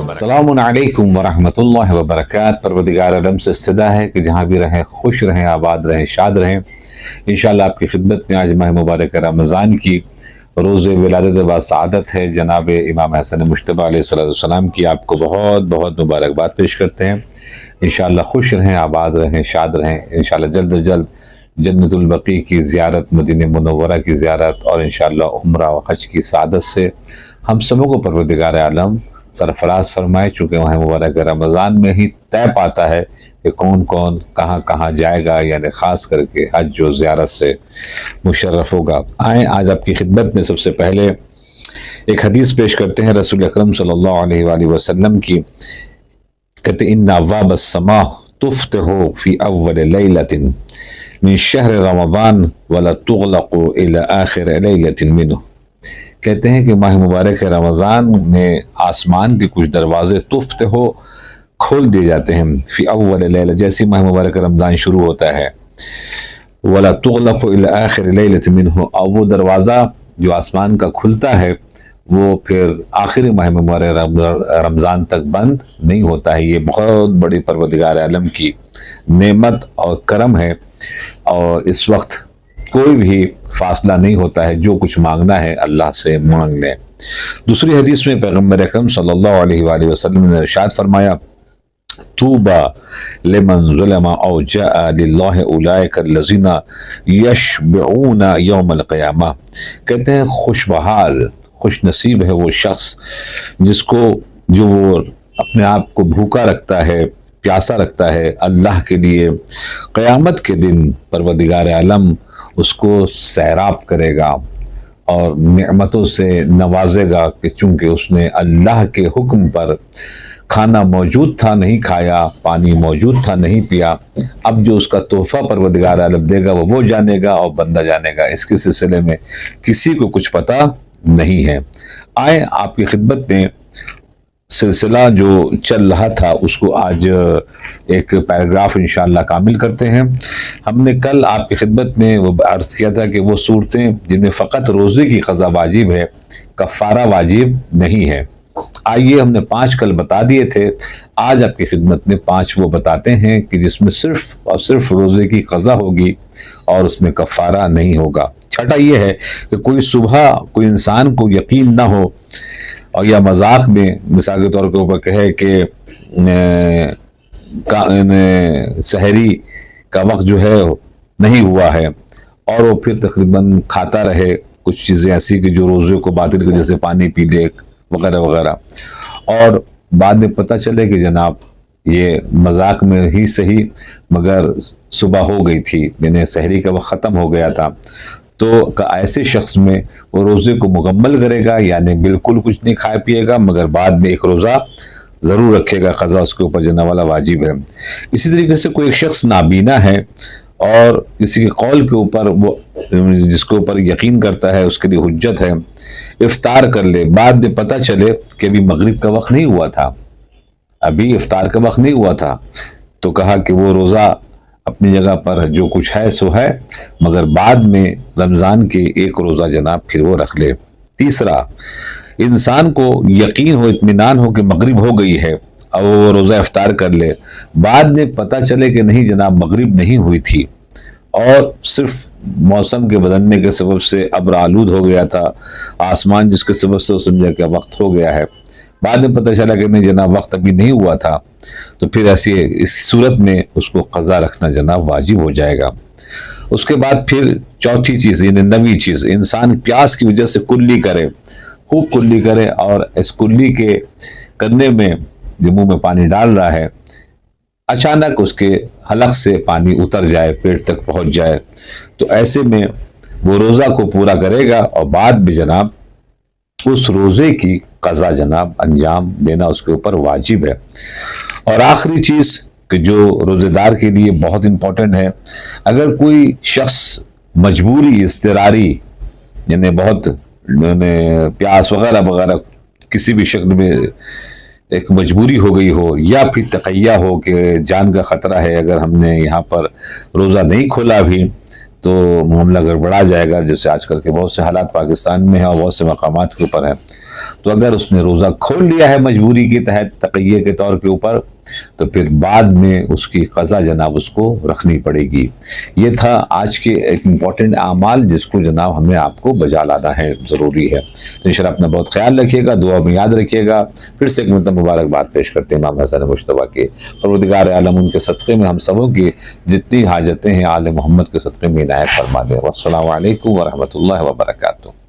السلام علیکم ورحمۃ اللہ وبرکاتہ۔ پروردگار عالم سے استدعا ہے کہ جہاں بھی رہیں خوش رہیں، آباد رہیں، شاد رہیں۔ انشاءاللہ آپ کی خدمت میں آج ماہ مبارک رمضان کی روز ولادت و سعادت ہے جناب امام حسن مجتبیٰ علیہ السلام کی، آپ کو بہت بہت مبارکباد پیش کرتے ہیں۔ انشاءاللہ خوش رہیں، آباد رہیں، شاد رہیں۔ انشاءاللہ جلد از جلد جنت البقیع کی زیارت، مدینہ منورہ کی زیارت اور انشاءاللہ عمرہ و حج کی سعادت سے ہم سبوں کو پروردگار عالم سرفراز فرمائے، چونکہ وہاں مبارک رمضان میں ہی طے پاتا ہے کہ کون کون کہاں کہاں جائے گا، یعنی خاص کر کے حج و زیارت سے مشرف ہوگا۔ آئیں آج آپ کی خدمت میں سب سے پہلے ایک حدیث پیش کرتے ہیں رسول اکرم صلی اللہ علیہ وآلہ وسلم کی۔ کہتے ہیں ان ابواب السماء تفتح فی اول لیلۃ من شہر رمضان ولا تغلق الی آخر لیلۃ منہ۔ کہتے ہیں کہ ماہ مبارک رمضان میں آسمان کے کچھ دروازے تفتح کھول دیے جاتے ہیں فی اول لیلہ، جیسی ماہ مبارک رمضان شروع ہوتا ہے، ولا تغلق الی آخر لیلۃ منہ، اور وہ دروازہ جو آسمان کا کھلتا ہے وہ پھر آخری ماہ مبارک رمضان تک بند نہیں ہوتا ہے۔ یہ بہت بڑی پروردگار عالم کی نعمت اور کرم ہے، اور اس وقت کوئی بھی فاصلہ نہیں ہوتا ہے، جو کچھ مانگنا ہے اللہ سے مانگ لیں۔ دوسری حدیث میں پیغمبر اکرم صلی اللہ علیہ وآلہ وسلم نے ارشاد فرمایا طوبی لمن ظلم او جاء للہ اولئک الذین یشبعون یوم القیامہ۔ کہتے ہیں خوش بحال، خوش نصیب ہے وہ شخص جس کو جو وہ اپنے آپ کو بھوکا رکھتا ہے، پیاسا رکھتا ہے اللہ کے لیے، قیامت کے دن پروردگار عالم اس کو سیراب کرے گا اور نعمتوں سے نوازے گا، کہ چونکہ اس نے اللہ کے حکم پر کھانا موجود تھا نہیں کھایا، پانی موجود تھا نہیں پیا، اب جو اس کا تحفہ پروردگار عالم دے گا وہ جانے گا اور بندہ جانے گا، اس کے سلسلے میں کسی کو کچھ پتہ نہیں ہے۔ آئیں آپ کی خدمت میں سلسلہ جو چل رہا تھا اس کو آج ایک پیراگراف انشاءاللہ کامل کرتے ہیں۔ ہم نے کل آپ کی خدمت میں وہ عرض کیا تھا کہ وہ صورتیں جن میں فقط روزے کی قضا واجب ہے، کفارہ واجب نہیں ہے۔ آئیے ہم نے 5 کل بتا دیے تھے، آج آپ کی خدمت میں 5 وہ بتاتے ہیں کہ جس میں صرف اور صرف روزے کی قضا ہوگی اور اس میں کفارہ نہیں ہوگا۔ چھٹا یہ ہے کہ کوئی صبح کوئی انسان کو یقین نہ ہو اور یا مذاق میں مثال کے طور کے اوپر کہے کہ سحری کا وقت جو ہے نہیں ہوا ہے، اور وہ پھر تقریباً کھاتا رہے کچھ چیزیں ایسی کہ جو روزے کو باطل کی، جیسے پانی پی لے وغیرہ وغیرہ، اور بعد میں پتہ چلے کہ جناب یہ مذاق میں ہی صحیح مگر صبح ہو گئی تھی، یعنی سحری کا وقت ختم ہو گیا تھا، تو ایسے شخص میں وہ روزے کو مکمل کرے گا، یعنی بالکل کچھ نہیں کھائے پیے گا، مگر بعد میں ایک روزہ ضرور رکھے گا، قضا اس کے اوپر جانے والا واجب ہے۔ اسی طریقے سے کوئی ایک شخص نابینا ہے اور کسی کے قول کے اوپر وہ جس کے اوپر یقین کرتا ہے اس کے لیے حجت ہے، افطار کر لے، بعد میں پتہ چلے کہ ابھی مغرب کا وقت نہیں ہوا تھا، ابھی افطار کا وقت نہیں ہوا تھا، تو کہا کہ وہ روزہ اپنی جگہ پر جو کچھ ہے سو ہے، مگر بعد میں رمضان کے ایک روزہ جناب پھر وہ رکھ لے۔ تیسرا، انسان کو یقین ہو، اطمینان ہو کہ مغرب ہو گئی ہے اور وہ روزہ افطار کر لے، بعد میں پتہ چلے کہ نہیں جناب مغرب نہیں ہوئی تھی، اور صرف موسم کے بدلنے کے سبب سے ابر آلود ہو گیا تھا آسمان، جس کے سبب سے وہ سمجھا کہ وقت ہو گیا ہے، بعد میں پتہ چلا کہ نہیں جناب وقت ابھی نہیں ہوا تھا، تو پھر ایسی اس صورت میں اس کو قضا رکھنا جناب واجب ہو جائے گا۔ اس کے بعد پھر چوتھی چیز یعنی نویں چیز، انسان پیاس کی وجہ سے کلی کرے، خوب کلی کرے، اور اس کلی کے کرنے میں جو منہ میں پانی ڈال رہا ہے اچانک اس کے حلق سے پانی اتر جائے، پیٹ تک پہنچ جائے، تو ایسے میں وہ روزہ کو پورا کرے گا اور بعد بھی جناب اس روزے کی قضا جناب انجام دینا اس کے اوپر واجب ہے۔ اور آخری چیز کہ جو روزے دار کے لیے بہت امپورٹنٹ ہے، اگر کوئی شخص مجبوری اضطراری یعنی بہت پیاس وغیرہ وغیرہ کسی بھی شکل میں ایک مجبوری ہو گئی ہو، یا پھر تقیہ ہو کہ جان کا خطرہ ہے، اگر ہم نے یہاں پر روزہ نہیں کھولا بھی تو معاملہ گڑبڑا جائے گا، جیسے آج کل کے بہت سے حالات پاکستان میں ہیں اور بہت سے مقامات کے اوپر ہیں۔ تو اگر اس نے روزہ کھول لیا ہے مجبوری کے تحت تقیہ کے طور کے اوپر، تو پھر بعد میں اس کی قضا جناب اس کو رکھنی پڑے گی۔ یہ تھا آج کے ایک امپورٹنٹ اعمال جس کو جناب ہمیں آپ کو بجا لانا ہے، ضروری ہے۔ تو انشاءاللہ اپنا بہت خیال رکھیے گا، دعا میں یاد رکھیے گا۔ پھر سے ایک مرتبہ مبارکباد پیش کرتے ہیں امام حسن مجتبیٰ کے، پروردگار عالم ان کے صدقے میں ہم سبوں کی جتنی حاجتیں ہیں آل محمد کے صدقے میں عنایت فرما دے۔ والسلام علیکم ورحمۃ اللہ وبرکاتہ۔